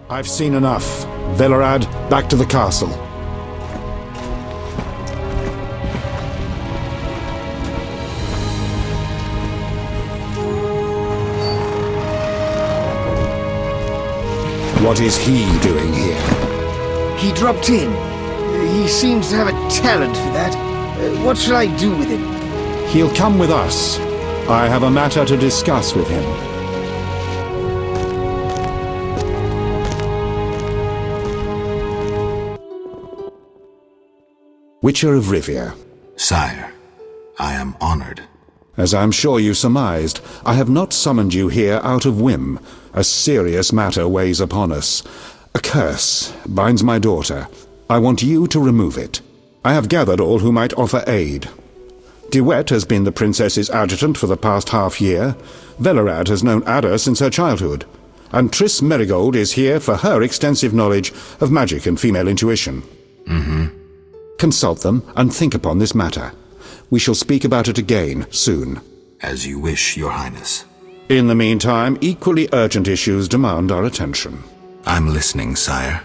I've seen enough. Valad, back to the castle. What is he doing here? He dropped in. He seems to have a talent for that. What shall I do with him? He'll come with us. I have a matter to discuss with him. Witcher of Rivia. Sire, I am honored. As I'm sure you surmised, I have not summoned you here out of whim. A serious matter weighs upon us. A curse binds my daughter. I want you to remove it. I have gathered all who might offer aid. DeWitt has been the princess's adjutant for the past half-year. Valad has known Ada since her childhood. And Triss Merigold is here for her extensive knowledge of magic and female intuition. Consult them and think upon this matter. We shall speak about it again soon. As you wish, Your Highness. In the meantime, equally urgent issues demand our attention. I'm listening, sire.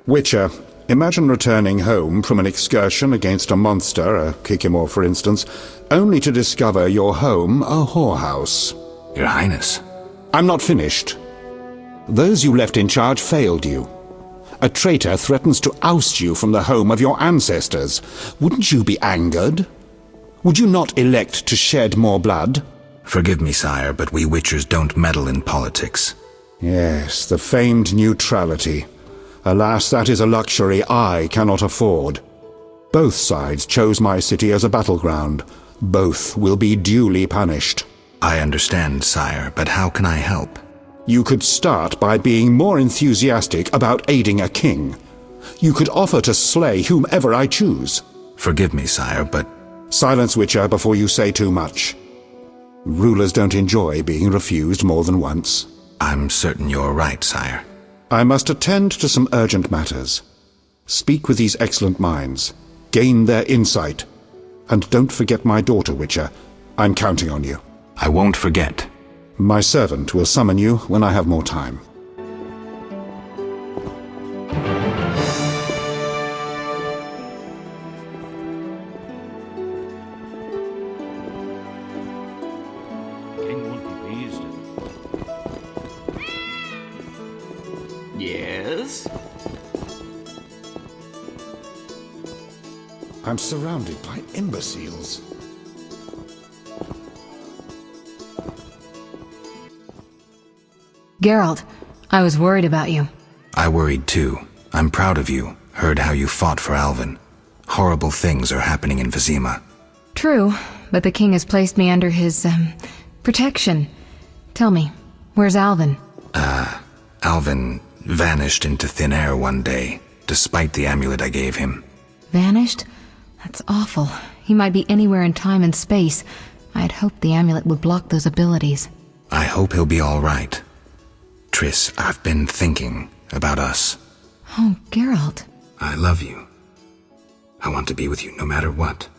Witcher, imagine returning home from an excursion against a monster, a Kikimor for instance, only to discover your home a whorehouse. Your Highness. I'm not finished. Those you left in charge failed you. A traitor threatens to oust you from the home of your ancestors. Wouldn't you be angered? Would you not elect to shed more blood? Forgive me, sire, but we Witchers don't meddle in politics. Yes, the famed neutrality. Alas, that is a luxury I cannot afford. Both sides chose my city as a battleground. Both will be duly punished. I understand, sire, but how can I help? You could start by being more enthusiastic about aiding a king. You could offer to slay whomever I choose. Forgive me, sire, but... Silence, Witcher, before you say too much. Rulers don't enjoy being refused more than once. I'm certain you're right, sire. I must attend to some urgent matters. Speak with these excellent minds. Gain their insight. And don't forget my daughter, Witcher. I'm counting on you. I won't forget. My servant will summon you when I have more time. Yes? I'm surrounded by imbeciles. Geralt, I was worried about you. I worried too. I'm proud of you. Heard how you fought for Alvin. Horrible things are happening in Vizima. True, but the king has placed me under his, protection. Tell me, where's Alvin? Alvin vanished into thin air one day, despite the amulet I gave him. Vanished? That's awful. He might be anywhere in time and space. I had hoped the amulet would block those abilities. I hope he'll be all right. Triss, I've been thinking about us. Oh, Geralt. I love you. I want to be with you no matter what.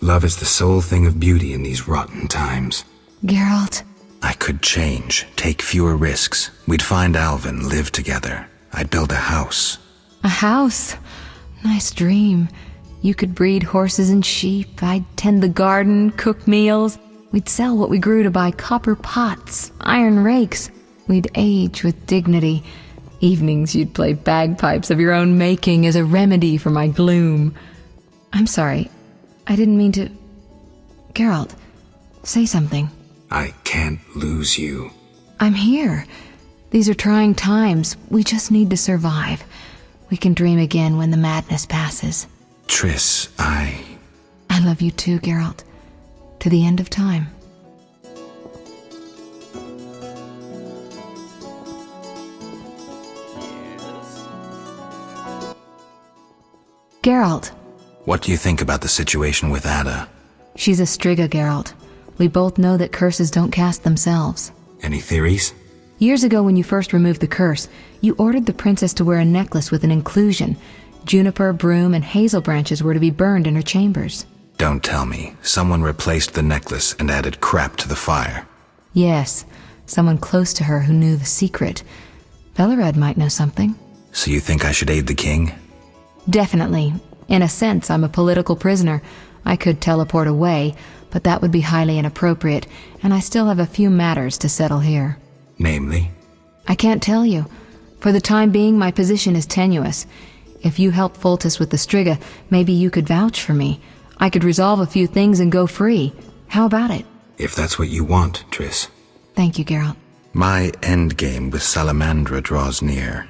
Love is the sole thing of beauty in these rotten times. Geralt. I could change, take fewer risks. We'd find Alvin, live together. I'd build a house. A house? Nice dream. You could breed horses and sheep. I'd tend the garden, cook meals. We'd sell what we grew to buy copper pots, iron rakes. We'd age with dignity. Evenings you'd play bagpipes of your own making as a remedy for my gloom. I'm sorry. I didn't mean to... Geralt, say something. I can't lose you. I'm here. These are trying times. We just need to survive. We can dream again when the madness passes. Triss, I love you too, Geralt. To the end of time. Geralt. What do you think about the situation with Ada? She's a striga, Geralt. We both know that curses don't cast themselves. Any theories? Years ago when you first removed the curse, you ordered the princess to wear a necklace with an inclusion. Juniper, broom, and hazel branches were to be burned in her chambers. Don't tell me. Someone replaced the necklace and added crap to the fire. Yes, someone close to her who knew the secret. Valad might know something. So you think I should aid the king? Definitely. In a sense, I'm a political prisoner. I could teleport away, but that would be highly inappropriate, and I still have a few matters to settle here. Namely? I can't tell you. For the time being, my position is tenuous. If you help Foltest with the striga, maybe you could vouch for me. I could resolve a few things and go free. How about it? If that's what you want, Triss. Thank you, Geralt. My endgame with Salamandra draws near.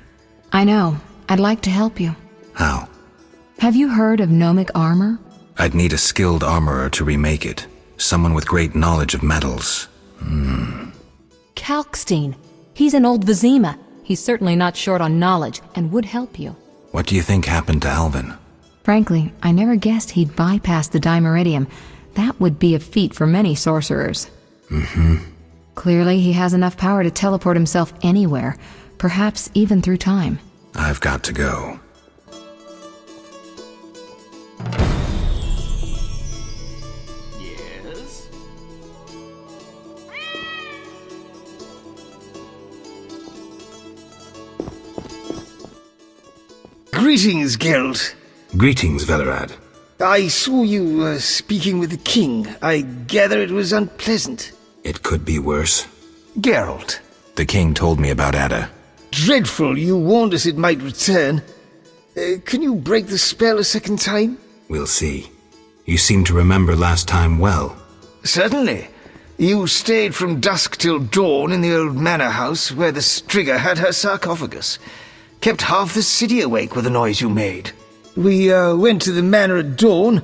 I know. I'd like to help you. How? Have you heard of gnomic armor? I'd need a skilled armorer to remake it. Someone with great knowledge of metals. Kalkstein. He's an old Vizima. He's certainly not short on knowledge and would help you. What do you think happened to Alvin? Frankly, I never guessed he'd bypass the Dimeridium. That would be a feat for many sorcerers. Clearly, he has enough power to teleport himself anywhere, perhaps even through time. I've got to go. Yes? Greetings, Geralt. Greetings, Valad. I saw you speaking with the king. I gather it was unpleasant. It could be worse. Geralt. The king told me about Ada. Dreadful, you warned us it might return. Can you break the spell a second time? We'll see. You seem to remember last time well. Certainly. You stayed from dusk till dawn in the old manor house where the striga had her sarcophagus. Kept half the city awake with the noise you made. We went to the manor at dawn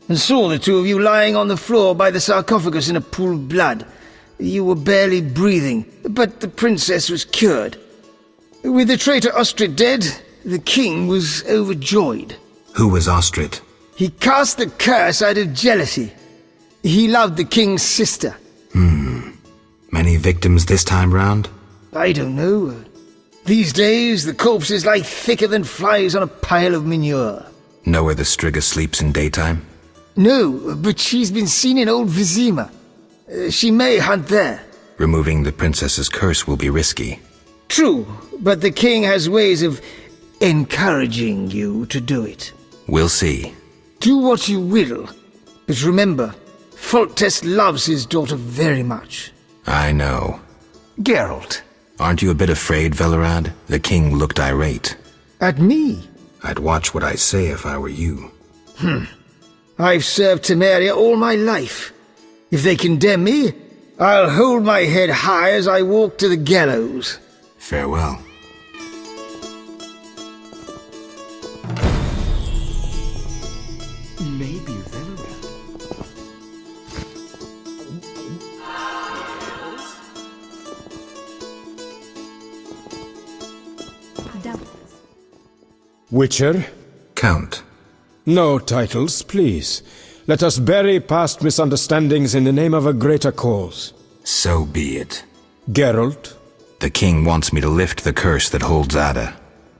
and saw the two of you lying on the floor by the sarcophagus in a pool of blood. You were barely breathing, but the princess was cured. With the traitor Ostrid dead, the king was overjoyed. Who was Ostrid? He cast the curse out of jealousy. He loved the king's sister. Many victims this time round? I don't know. These days, the corpses lie thicker than flies on a pile of manure. Know where the striga sleeps in daytime? No, but she's been seen in old Vizima. She may hunt there. Removing the princess's curse will be risky. True, but the king has ways of encouraging you to do it. We'll see. Do what you will, but remember, Foltest loves his daughter very much. I know. Geralt. Aren't you a bit afraid, Valad? The king looked irate. At me? I'd watch what I say if I were you. I've served Temeria all my life. If they condemn me, I'll hold my head high as I walk to the gallows. Farewell. Maybe Valad. Witcher? Count. No titles, please. Let us bury past misunderstandings in the name of a greater cause. So be it. Geralt? The king wants me to lift the curse that holds Ada.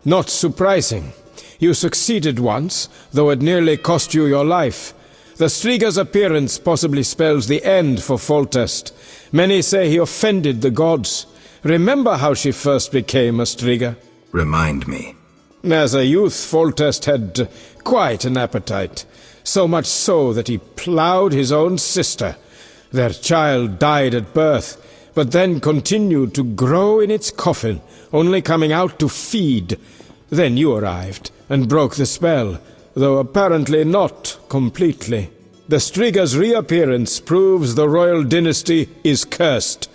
Not surprising. You succeeded once, though it nearly cost you your life. The striga's appearance possibly spells the end for Foltest. Many say he offended the gods. Remember how she first became a striga? Remind me. As a youth, Foltest had quite an appetite. So much so that he ploughed his own sister. Their child died at birth, but then continued to grow in its coffin, only coming out to feed. Then you arrived, and broke the spell, though apparently not completely. The striga's reappearance proves the royal dynasty is cursed.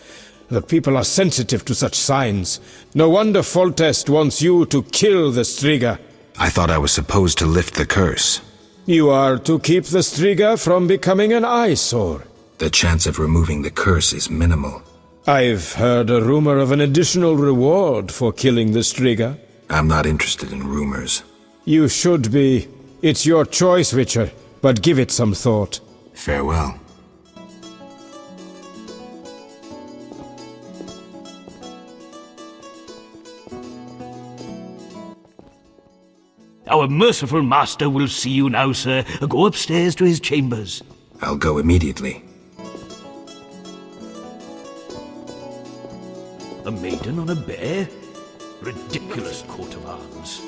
The people are sensitive to such signs. No wonder Foltest wants you to kill the striga. I thought I was supposed to lift the curse. You are to keep the striga from becoming an eyesore. The chance of removing the curse is minimal. I've heard a rumor of an additional reward for killing the striga. I'm not interested in rumors. You should be. It's your choice, Witcher, but give it some thought. Farewell. Our merciful master will see you now, sir. Go upstairs to his chambers. I'll go immediately. A maiden on a bear? coat of arms.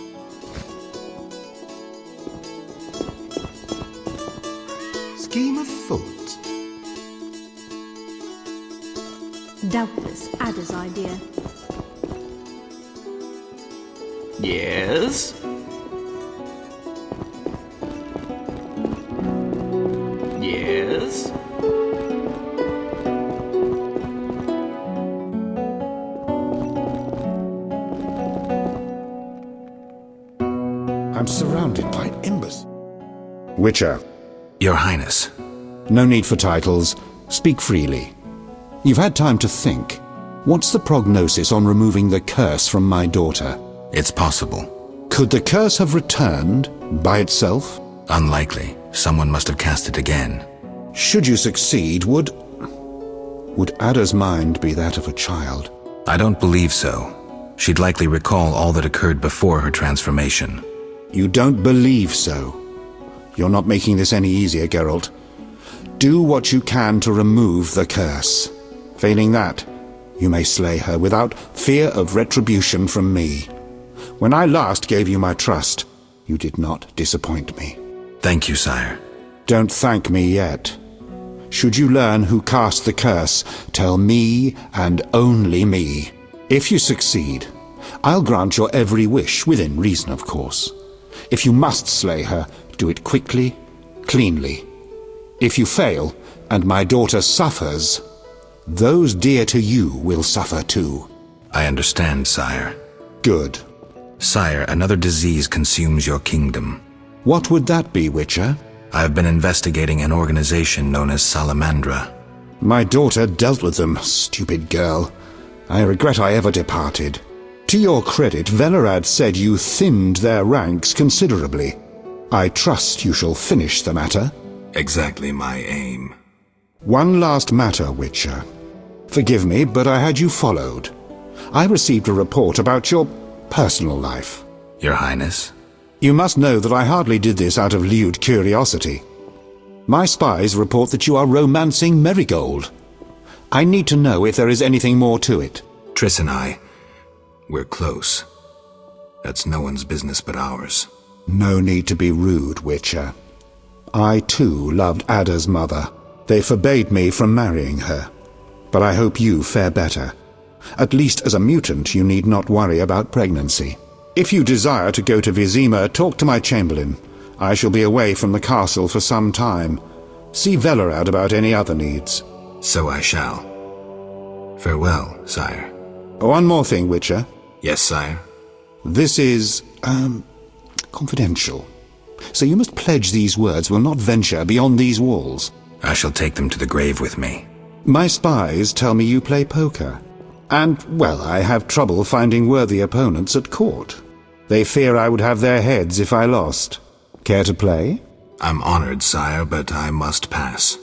Scheme afoot. Doubtless Ada's idea. Yes? Yes? I'm surrounded by embers. Witcher. Your Highness. No need for titles. Speak freely. You've had time to think. What's the prognosis on removing the curse from my daughter? It's possible. Could the curse have returned by itself? Unlikely. Someone must have cast it again. Should you succeed, would Ada's mind be that of a child? I don't believe so. She'd likely recall all that occurred before her transformation. You don't believe so. You're not making this any easier, Geralt. Do what you can to remove the curse. Failing that, you may slay her without fear of retribution from me. When I last gave you my trust, you did not disappoint me. Thank you, sire. Don't thank me yet. Should you learn who cast the curse, tell me and only me. If you succeed, I'll grant your every wish, within reason, of course. If you must slay her, do it quickly, cleanly. If you fail, and my daughter suffers, those dear to you will suffer too. I understand, sire. Good. Sire, another disease consumes your kingdom. What would that be, Witcher? I have been investigating an organization known as Salamandra. My daughter dealt with them, stupid girl. I regret I ever departed. To your credit, Valad said you thinned their ranks considerably. I trust you shall finish the matter. Exactly my aim. One last matter, Witcher. Forgive me, but I had you followed. I received a report about your personal life. Your Highness? You must know that I hardly did this out of lewd curiosity. My spies report that you are romancing Merigold. I need to know if there is anything more to it. Triss and I, we're close. That's no one's business but ours. No need to be rude, Witcher. I, too, loved Ada's mother. They forbade me from marrying her. But I hope you fare better. At least as a mutant, you need not worry about pregnancy. If you desire to go to Vizima, talk to my chamberlain. I shall be away from the castle for some time. See Valad about any other needs. So I shall. Farewell, sire. One more thing, Witcher. Yes, sire. This is, confidential. So you must pledge these words will not venture beyond these walls. I shall take them to the grave with me. My spies tell me you play poker. And, well, I have trouble finding worthy opponents at court. They fear I would have their heads if I lost. Care to play? I'm honored, sire, but I must pass.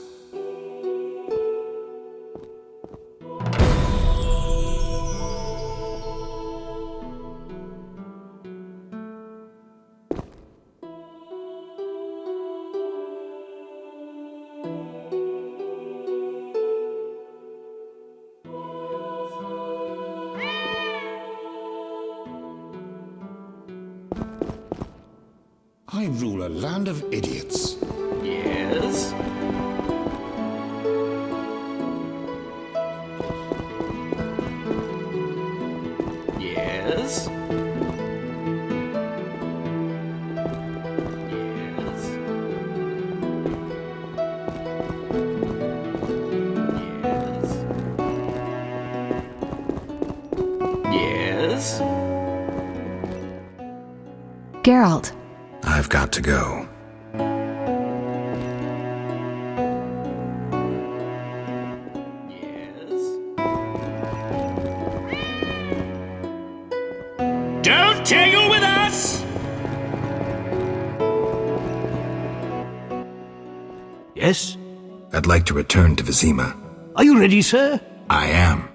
I rule a land of idiots. Yes? Yes? Yes? Yes? Yes? Geralt. I've got to go. Don't tangle with us! Yes? I'd like to return to Vizima. Are you ready, sir? I am.